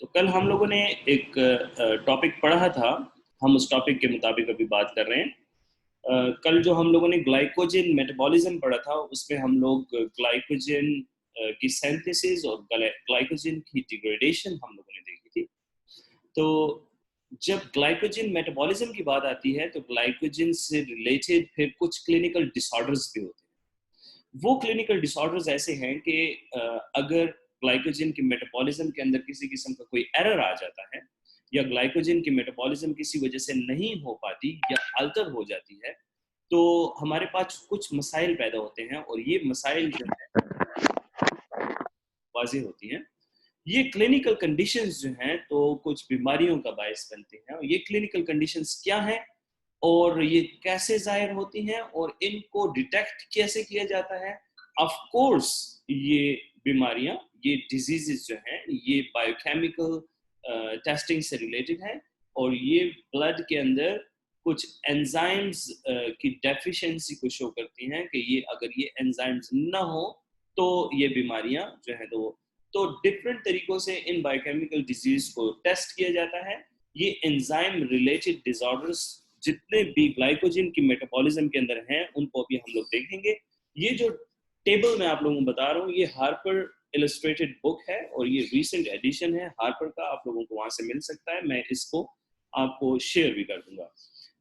तो कल हम लोगों ने एक टॉपिक पढ़ा था। हम उस टॉपिक के मुताबिक अभी बात कर रहे हैं। कल जो हम लोगों ने ग्लाइकोजन मेटाबॉलिज्म पढ़ा था उसमें हम लोग ग्लाइकोजन की सिंथेसिस और ग्लाइकोजन की डिग्रेडेशन हम लोगों ने देखी थी। तो जब ग्लाइकोजन मेटाबॉलिज्म की बात आती है तो ग्लाइकोजन से रिलेटेड फिर कुछ क्लिनिकल डिसऑर्डर्स भी होते हैं। वो क्लिनिकल डिसऑर्डर्स ऐसे हैं कि अगर ग्लाइकोजन की मेटाबॉलिज्म के अंदर किसी किस्म का कोई एरर आ जाता है या ग्लाइकोजन की मेटाबॉलिज्म किसी वजह से नहीं हो पाती या अल्टर हो जाती है तो हमारे पास कुछ मसाइल पैदा होते हैं और ये मसाइल जो है वाज़ेह होती हैं। ये क्लिनिकल कंडीशंस जो हैं तो कुछ बीमारियों का बायस बनते हैं और ये क्लिनिकल कंडीशंस क्या हैं और ये कैसे ज़ाहिर होती हैं और इनको डिटेक्ट कैसे किया जाता है। ऑफ कोर्स ये बीमारियां, ये डिजीजेस जो हैं ये बायोकेमिकल टेस्टिंग से रिलेटेड हैं और ये ब्लड के अंदर कुछ एंजाइम्स की डेफिशिएंसी को शो करती हैं कि ये अगर ये एंजाइम्स ना हो तो ये बीमारियां जो है तो डिफरेंट तरीकों से इन बायोकेमिकल डिजीज को टेस्ट किया जाता है। ये एंजाइम रिलेटेड डिसऑर्डर्स जितने भी ग्लाइकोजन की मेटाबॉलिज्म के अंदर हैं उनको अभी हम लोग देखेंगे। ये जो टेबल मैं आप लोगों को बता रहा हूँ ये हार्पर इलस्ट्रेटेड बुक है और ये रीसेंट एडिशन है हार्पर का, आप लोगों को वहां से मिल सकता है। मैं इसको आपको शेयर भी कर दूंगा।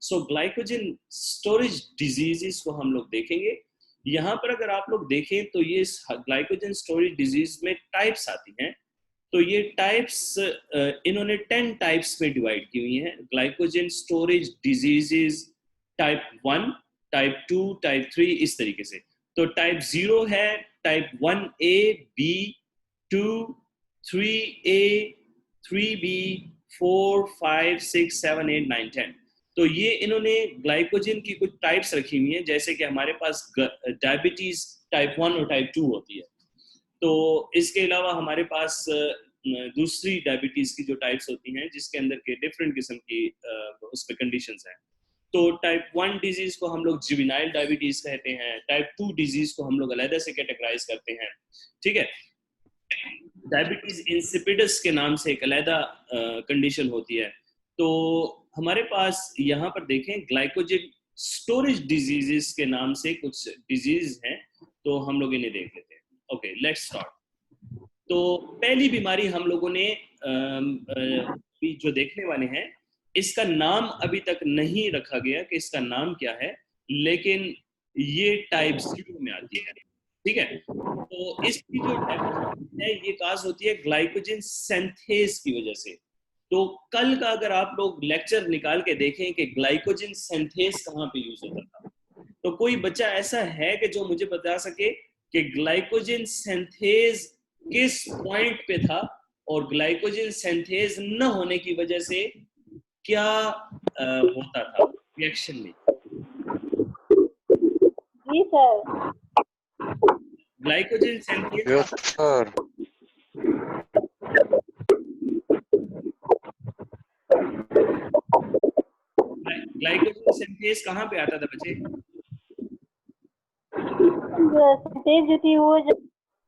सो ग्लाइकोजन स्टोरेज डिजीजेस को हम लोग देखेंगे। यहाँ पर अगर आप लोग देखें तो ये ग्लाइकोजन स्टोरेज डिजीज में टाइप्स आती हैं। तो ये टाइप्स इन्होंने 10 टाइप्स में डिवाइड की हुई हैं। Glycogen storage diseases type 1, type 2, type 3 इस तरीके से। तो टाइप 0 है, type 1A, B, 2, 3A, 3B, 4, 5, 6, 7, 8, 9, 10। तो ये इन्होंने ग्लाइकोजन की कुछ टाइप्स रखी हुई हैं जैसे कि हमारे पास डायबिटीज टाइप 1 और टाइप 2 होती है। तो इसके अलावा हमारे पास दूसरी डायबिटीज की जो टाइप्स होती हैं जिसके अंदर के डिफरेंट किस्म की उस पर कंडीशंस हैं। तो टाइप 1 डिजीज को हम लोग जुवेनाइल डायबिटीज कहते हैं। टाइप 2 डिजीज को हम लोग अलग से कैटेगराइज करते हैं। ठीक है, डायबिटीज इंसिपिडस के नाम से एक अलग कंडीशन होती है। तो हमारे पास यहाँ पर देखें ग्लाइकोजन स्टोरेज डिजीजेस के नाम से कुछ डिजीज हैं तो हम लोग इन्हें देख लेते हैं। Okay, let's start. तो पहली बीमारी हम लोगों ने जो देखने वाले हैं इसका नाम अभी तक नहीं रखा गया कि इसका नाम क्या है, लेकिन ये टाइप 0 में आती है। ठीक है, तो इसकी जो डेफिनेशन है ये काज होती है ग्लाइकोजन सिंथेज की वजह से। तो कल का अगर आप लोग लेक्चर निकाल के देखें कि ग्लाइकोजन सिंथेज कहाँ पे यूज होता था तो कोई बच्चा ऐसा है कि जो मुझे बता सके कि ग्लाइकोजन सिंथेज किस पॉइंट पे था और ग्लाइकोजन सिंथेज न होने की वजह से क्या होता था रिएक्शन में। जी sir. Glycogen synthase yes sir. Glycogen synthase कहाँ पे आता था बच्चे? सिंथेज जो थी वो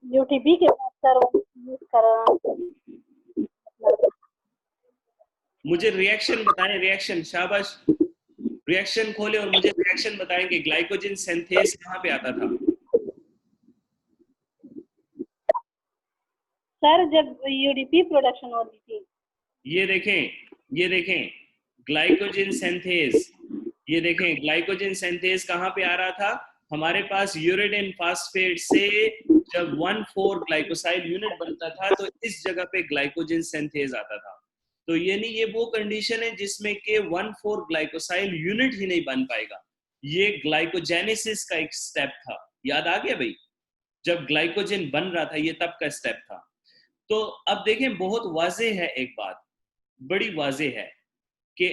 जो टीबी के बाद सर यूज कर रहा। मुझे रिएक्शन बताएं, रिएक्शन, शाबाश। रिएक्शन खोले और मुझे रिएक्शन बताएं कि ग्लाइकोजन सिंथेज कहाँ पे आता था। सर जब यूडीपी प्रोडक्शन होती थी। ये देखें ग्लाइकोजन सिंथेज, ये देखें ग्लाइकोजन सिंथेज कहाँ पे आ रहा था हमारे पास यूरिडिन फास्फेट से। जब 1,4 ग्लाइकोसाइड यूनिट बनता था तो इस जगह पे ग्लाइकोजन सिंथेज आता था। तो यानी ये वो कंडीशन है जिसमें के 1,4 ग्लाइकोसाइड यूनिट ही नहीं बन पाएगा। ये ग्लाइकोजेनेसिस का एक स्टेप था। याद आ गया भाई, जब ग्लाइकोजन बन रहा था ये तब का स्टेप था। तो अब देखें बहुत वाज़ेह है, एक बात बड़ी वाज़ेह है कि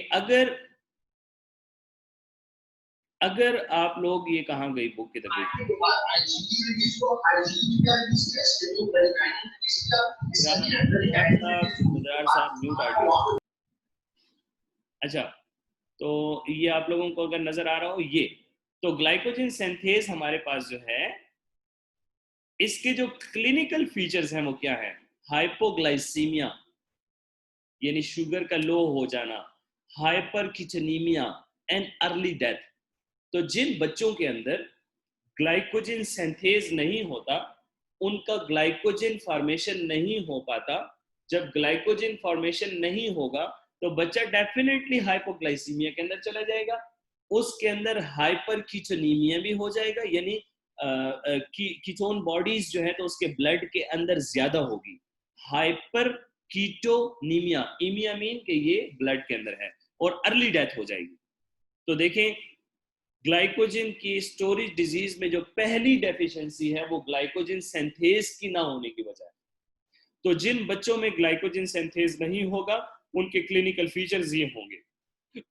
अगर आप लोग ये कहाँ गई बुक की तरफ अच्छा, तो ये आप लोगों को अगर नजर आ रहा हो ये तो ग्लाइकोजन सिंथेज हमारे पास जो है इसके जो क्लिनिकल फीचर्स हैं वो क्या है? हाइपोग्लाइसीमिया, यानी शुगर का लो हो जाना, हाइपरकिटोनीमिया एंड अर्ली डेथ। तो जिन बच्चों के अंदर ग्लाइकोजन सिंथेज नहीं होता, उनका ग्लाइकोजन फॉर्मेशन नहीं हो पाता, जब ग्लाइकोजन फॉर्मेशन नहीं होगा तो बच्चा डेफिनेटली हाइपोग्लाइसीमिया के अंदर चला जाएगा, उसके अंदर हाइपरकीटोनीमिया भी हो जाएगा, यानी कीटोन बॉडीज जो है तो उसके ब्लड के अंदर ज्यादा होगी, हाइपर कीटोनीमिया, इमिया मीन कि ये ब्लड के अंदर है, और अर्ली डेथ हो जाएगी। तो देखें, ग्लाइकोजन की स्टोरेज डिजीज में जो पहली डेफिशिएंसी है वो ग्लाइकोजन सिंथेज की ना होने की वजह है। तो जिन बच्चों में ग्लाइकोजन सिंथेज नहीं होगा उनके क्लिनिकल फीचर्स ये होंगे।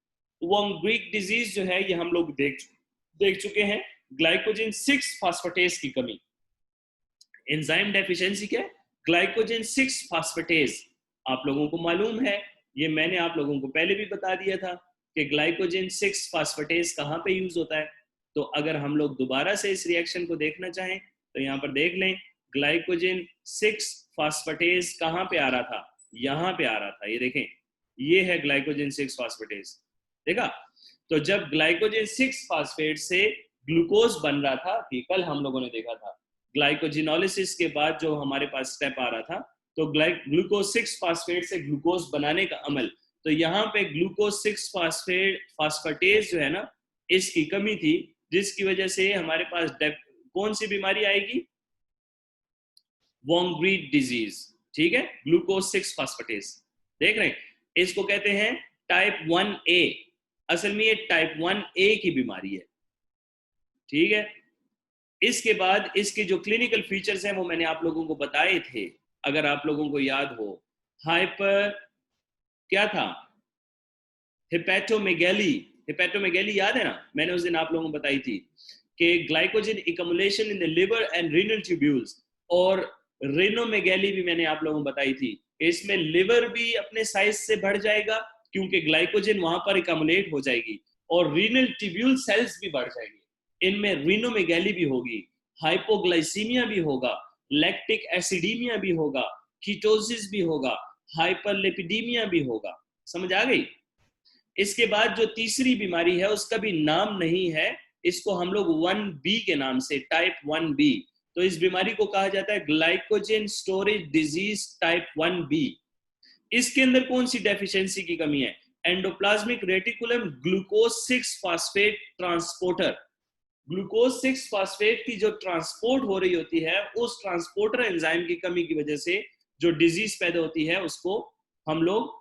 वॉन ग्रीक डिजीज जो है ये हम लोग देख चुके हैं, ग्लाइकोजन 6 फास्फेटेज की कमी। एंजाइम डेफिशिएंसी क्या है? Glycogen 6 phosphatase. आप लोगों को मालूम है, ये मैंने आप लोगों को पहले भी बता दिया था कि ग्लाइकोजन 6 फास्फेटेज कहाँ पे यूज होता है। तो अगर हम लोग दोबारा से इस रिएक्शन को देखना चाहें तो यहाँ पर देख लें, ग्लाइकोजन 6 फास्फेटेज कहाँ पे आ रहा था? यहाँ पे आ रहा था, ये देखें, ये है ग्लाइकोजन 6 फास्फेटेज, देखा? तो जब ग्लाइकोजन 6 फास्फेट से ग्लूकोज बन रहा था, कि कल हम लोगों ने देखा था ग्लाइकोजिनोलिसिस के बाद जो हमारे पास स्टेप आ रहा था, तो ग्लूकोज 6 फास्फेट से ग्लूकोज बनाने का अमल, तो यहाँ पे ग्लूकोज 6 फास्फेटेज जो है ना, इसकी कमी थी, जिसकी वजह से हमारे पास कौन सी बीमारी आएगी? वॉन ग्रीक डिजीज, ठीक है, ग्लूकोज 6 फास्फेटेज। देख रहे हैं, इसको कहते हैं टाइप 1A। असल में ये टाइप 1A की बीमारी है, ठीक है। इसके बाद इसके जो क्लिनिकल फीचर्स हैं वो मैंने आप लोगों को बताए थे, अगर आप लोगों को याद हो। हाइपर क्या था? हिपैटोमेगैली। हिपैटोमेगैली याद है ना, मैंने उस दिन आप लोगों को बताई थी कि glycogen accumulation in the liver and renal tubules, और रेनोमेगैली भी मैंने आप लोगों को बताई थी। इसमें लिवर भी अपने साइज से बढ़ जाएगा क्योंकि ग्लाइकोजन वहां पर एक्युमुलेट हो जाएगी, और रीनल ट्यूब्यूल सेल्स भी बढ़ जाएंगे, इनमें रीनोमेगैली भी होगी, हाइपोग्लाइसीमिया भी होगा, लैक्टिक एसिडीमिया भी होगा, कीटोसिस भी होगा, हाइपरलिपिडीमिया भी होगा। समझ आ गई? इसके बाद जो तीसरी बीमारी है उसका भी नाम नहीं है, इसको हम लोग 1B के नाम से, टाइप 1B, तो इस बीमारी को कहा जाता है glycogen storage disease type 1B। इसके अंदर कौन सी डेफिशिएंसी की कमी है? Endoplasmic reticulum glucose 6 phosphate transporter. Glucose 6 phosphate की जो ट्रांसपोर्ट हो रही होती है, उस ट्रांसपोर्टर एंजाइम की कमी की वजह से जो डिजीज पैदा होती है उसको हम लोग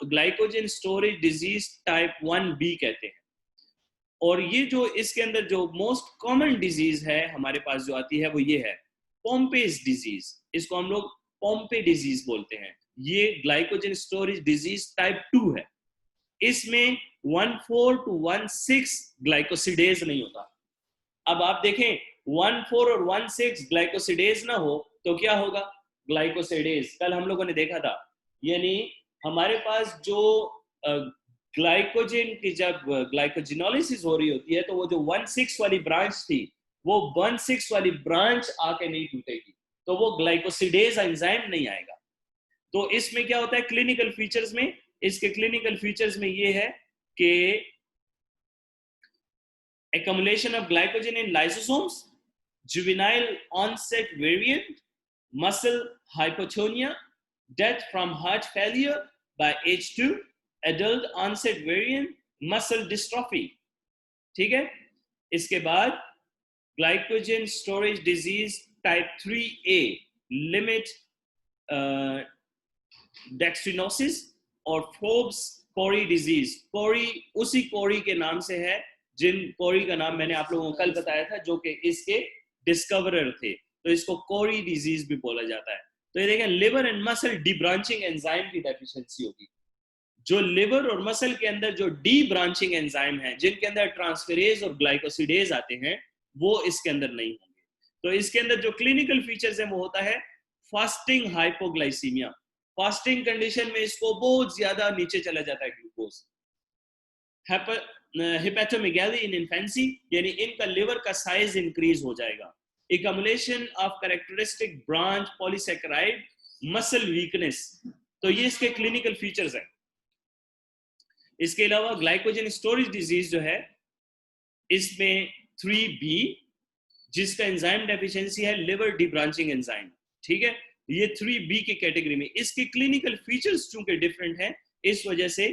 glycogen storage disease type 1B कहते हैं। और ये जो इसके अंदर जो मोस्ट कॉमन डिजीज है हमारे पास जो आती है वो ये है पोम्पेज डिजीज, इसको हम लोग पोम्पे डिजीज बोलते हैं। ये ग्लाइकोजन स्टोरेज डिजीज टाइप 2 है। इसमें 1,4 to 1,6 ग्लाइकोसिडेज नहीं होता। अब आप देखें, 1,4 और 1,6 ग्लाइकोसिडेज ना हो तो क्या होगा? ग्लाइकोसिडेज कल हम लोगों ने देखा था, यानी हमारे पास जो ग्लाइकोजन की जब ग्लाइकोजिनोलिसिस हो रही होती है तो वो जो 1,6 वाली ब्रांच थी, वो 1,6 वाली ब्रांच आके नहीं टूटेगी, तो वो ग्लाइकोसिडेज एंजाइम नहीं आएगा। तो इसमें क्या होता है क्लिनिकल फीचर्स में? इसके क्लिनिकल फीचर्स में ये है कि accumulation of glycogen in lysosomes, juvenile onset variant, muscle hypotonia, death from heart failure by age 2, adult onset variant, muscle dystrophy। ठीक है? इसके बाद glycogen storage disease type 3A, limit dextrinosis और फोर्ब्स कोरी disease. कोरी उसी कोरी के नाम से है जिन कोरी का नाम मैंने आप लोगों को कल बताया था, जो कि इसके डिस्कवरर थे, तो इसको कोरी डिजीज भी बोला जाता है। तो ये देखें, liver and muscle D branching enzyme की डेफिशिएंसी होगी। जो लिवर और मसल के अंदर जो डी ब्रांचिंग एंजाइम है, जिनके अंदर ट्रांसफेरेज और ग्लाइकोसिडेज आते हैं, वो इसके अंदर नहीं होंगे। तो इसके अंदर जो क्लिनिकल फीचर्स है वो होता है फास्टिंग हाइपोग्लाइसीमिया। फास्टिंग कंडीशन में इसको बहुत ज्यादा नीचे चला जाता है ग्लूकोज। हिपैटोमेगैली इन इन्फेंसी, यानी इनका लिवर का साइज इंक्रीज हो जाएगा। Accumulation of characteristic branch polysaccharide, muscle weakness, तो ये इसके क्लिनिकल फीचर्स हैं। इसके अलावा ग्लाइकोजन स्टोरेज डिजीज जो है, इसमें 3B, जिसका एंजाइम डेफिशिएंसी है लिवर डिब्रांचिंग एंजाइम, ठीक है, ये 3B की कैटेगरी में। इसके क्लिनिकल फीचर्स चूंकि डिफरेंट हैं, इस वजह से,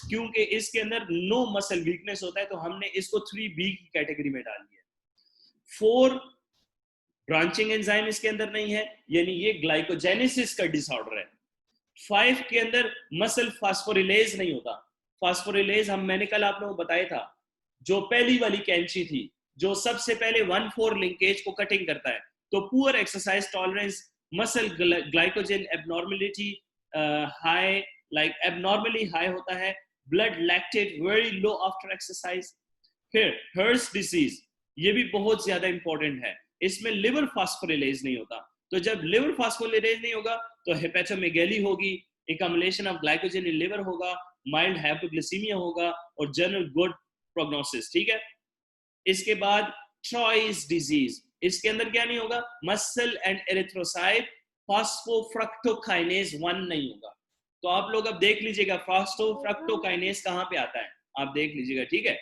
क्योंकि इसके अंदर नो मसल वीकनेस होता है, तो हमने इसको 3B की कैटेगरी में डाल दिया। 4 ब्रांचिंग एंजाइम इसके अंदर नहीं है, यानी ये ग्लाइकोजेनेसिस का डिसऑर्डर है। 5 के अंदर मसल फास्फोरिलेज नहीं होता। फास्फोरिलेज मैंने कल आप लोगों को बताया था, जो पहली वाली कैंची थी, जो सबसे पहले 1,4 लिंकेज को कटिंग करता है। तो poor exercise tolerance, muscle glycogen abnormality high, like abnormally high होता है, blood lactate very low after exercise. फिर हर्स डिसीज, ये भी बहुत ज्यादा इंपॉर्टेंट है, इसमें लिवर फास्फोरिलेज नहीं होता। तो जब लिवर फास्फोरिलेज नहीं होगा तो हेपेटोमेगैली होगी, accumulation of glycogen in liver होगा, माइल्ड हाइपोग्लिसीमिया होगा और जनरल गुड प्रोग्नोसिस, ठीक है। इसके बाद ट्रॉइस डिजीज, इसके अंदर क्या नहीं होगा, मसल एंड एरिथ्रोसाइट फास्फोफ्रक्टोकाइनेज 1 नहीं होगा। तो आप लोग अब देख लीजिएगा फास्फोफ्रक्टोकाइनेज कहां पे आता है, आप देख लीजिएगा, ठीक है।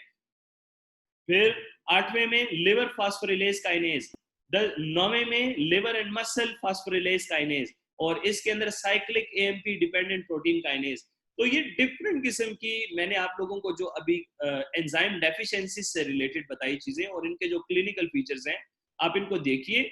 फिर 8वें में लिवर फास्फोरिलेज काइनेज, 9वें में लिवर एंड मसल फास्फोरिलेज काइनेज, और इसके अंदर cyclic AMP dependent protein kinase. तो ये डिफरेंट किस्म की मैंने आप लोगों को जो अभी एंजाइम डेफिशिएंसी से रिलेटेड बताई चीजें, और इनके जो क्लिनिकल फीचर्स हैं आप इनको देखिए,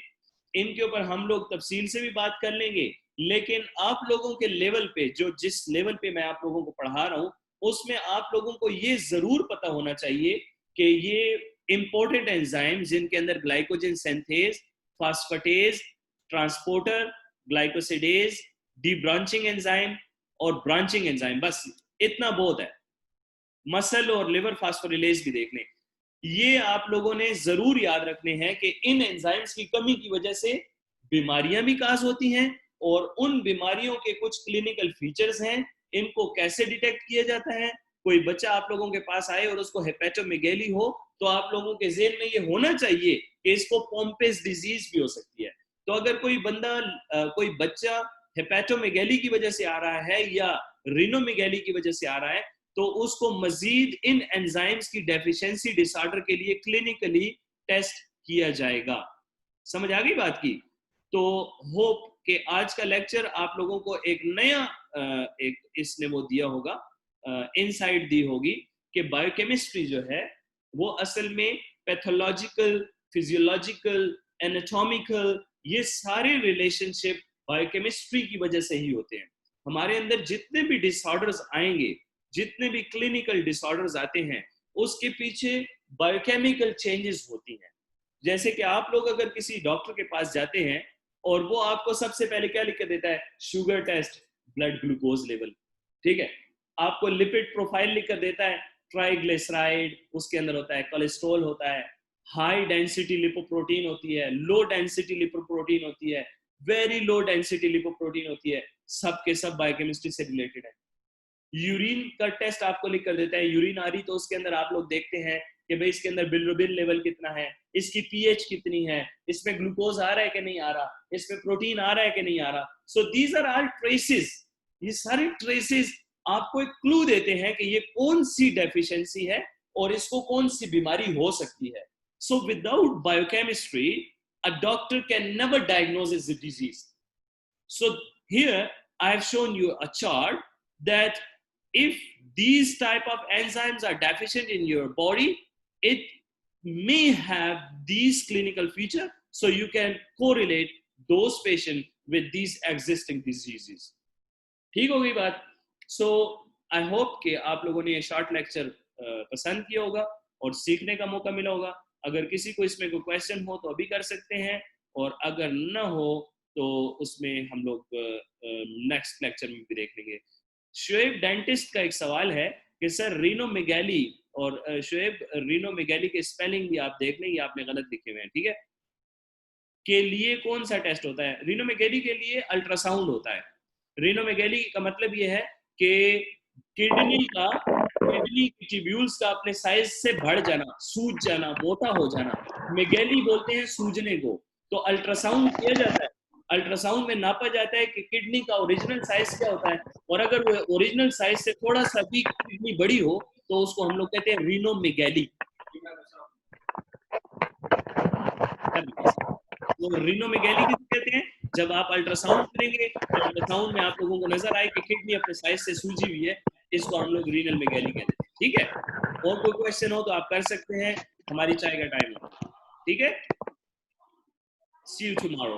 इनके ऊपर हम लोग तफसील से भी बात कर लेंगे। लेकिन आप लोगों के लेवल पे, जो जिस लेवल पे मैं आप लोगों को पढ़ा रहा हूँ, उसमें आप लोगों को ये जरूर पता होना चाहिए कि ये इंपॉर्टेंट एंजाइम जिनके अंदर glycogen synthase, phosphatase, transporter, glycosidase, debranching enzyme और ब्रांचिंग एंजाइम, बस इतना बहुत है। मसल और लिवर फास्फोरिलेज भी देख लें। ये आप लोगों ने जरूर याद रखने हैं कि इन एंजाइम्स की कमी की वजह से बीमारियां भी काज होती हैं, और उन बीमारियों के कुछ क्लिनिकल फीचर्स हैं, इनको कैसे डिटेक्ट किया जाता है। कोई बच्चा आप लोगों के पास आए और उसको हेपेटोमेगैली हो, तो आप लोगों के ज़हन में ये होना चाहिए कि इसको पोम्पेस डिजीज भी हो सकती है। तो अगर कोई बंदा, कोई बच्चा हेपेटोमेगैली की वजह से आ रहा है या रिनोमेगैली की वजह से आ रहा है, तो उसको मजीद इन एंजाइम्स की डेफिशिएंसी डिसऑर्डर के लिए क्लिनिकली टेस्ट किया जाएगा। समझ आ गई बात की? तो होप कि आज का लेक्चर आप लोगों को एक नया एक इसने वो दिया होगा, इनसाइट दी होगी कि बायोकेमिस्ट्री जो है वो असल में पैथोलॉजिकल, फिजियोलॉजिकल, एनाटॉमिकल, ये सारे रिलेशनशिप बायोकेमिस्ट्री की वजह से ही होते हैं। हमारे अंदर जितने भी डिसऑर्डर्स आएंगे, जितने भी क्लिनिकल डिसऑर्डर्स आते हैं, उसके पीछे बायोकेमिकल चेंजेस होती हैं। जैसे कि आप लोग अगर किसी डॉक्टर के पास जाते हैं और वो आपको सबसे पहले क्या लिख कर देता है, sugar test, blood glucose level, ठीक है, आपको लिपिड प्रोफाइल लिख कर देता है, ट्राइग्लिसराइड उसके अंदर होता है, कोलेस्ट्रॉल होता है, हाई डेंसिटी लिपोप्रोटीन होती है, लो डेंसिटी लिपोप्रोटीन होती है, वेरी लो डेंसिटी लिपोप्रोटीन होती है, सब के सब बायोकेमिस्ट्री से रिलेटेड है। यूरिन का टेस्ट आपको लिख कर देता है, यूरिन आ रही तो उसके अंदर आप लोग देखते हैं कि भाई इसके अंदर बिलिरुबिन लेवल कितना है, इसकी पीएच कितनी है, इसमें ग्लूकोज आ रहा है कि नहीं आ रहा, इसमें प्रोटीन आ रहा है कि नहीं आ रहा। So these are all traces. ये सारे ट्रेसेस आपको एक क्लू देते हैं कि ये कौन सी डेफिशिएंसी है और इसको कौन सी बीमारी हो सकती है। So without biochemistry a doctor can never diagnose the disease. So here I have shown you a chart that if these type of enzymes are deficient in your body, it may have these clinical features, so you can correlate those patients with these existing diseases. ठीक हो गई बात? So I hope कि आप लोगों ने ये short lecture पसंद किया होगा और सीखने का मौका मिला होगा। अगर किसी को इसमें कोई क्वेश्चन हो तो अभी कर सकते हैं, और अगर न हो तो उसमें हम लोग नेक्स्ट लेक्चर में भी देख लेंगे। शुएब डेंटिस्ट का एक सवाल है कि सर रिनोमेगैली, और शुएब रिनोमेगैली के स्पेलिंग भी आप देख लें, ये आपने गलत लिखे हुए हैं, ठीक है, के लिए कौन सा टेस्ट होता है? रिनोमेगैली के लिए अल्ट्रासाउंड होता है। रिनोमेगैली का मतलब ये है कि किडनी की ट्यूब्यूल्स का अपने साइज से बढ़ जाना, सूज जाना, मोटा हो जाना, मेगैली बोलते हैं सूजने को। तो अल्ट्रासाउंड किया जाता है, अल्ट्रासाउंड में नापा जाता है कि किडनी का ओरिजिनल साइज क्या होता है, और अगर वो ओरिजिनल साइज से थोड़ा सा भी किडनी बड़ी हो तो उसको हम लोग कहते हैं रीनोमेगैली। वो रीनोमेगैली किसे कहते हैं? जब आप अल्ट्रासाउंड करेंगे तो अल्ट्रासाउंड में आप लोगों को नजर आए कि किडनी अपने साइज से सूजी हुई है, इसको हम लोग रीनल मेगैली कहते हैं। ठीक है, और कोई क्वेश्चन हो तो आप कर सकते हैं, हमारी चाय का टाइम हो। ठीक है, सी यू टुमारो।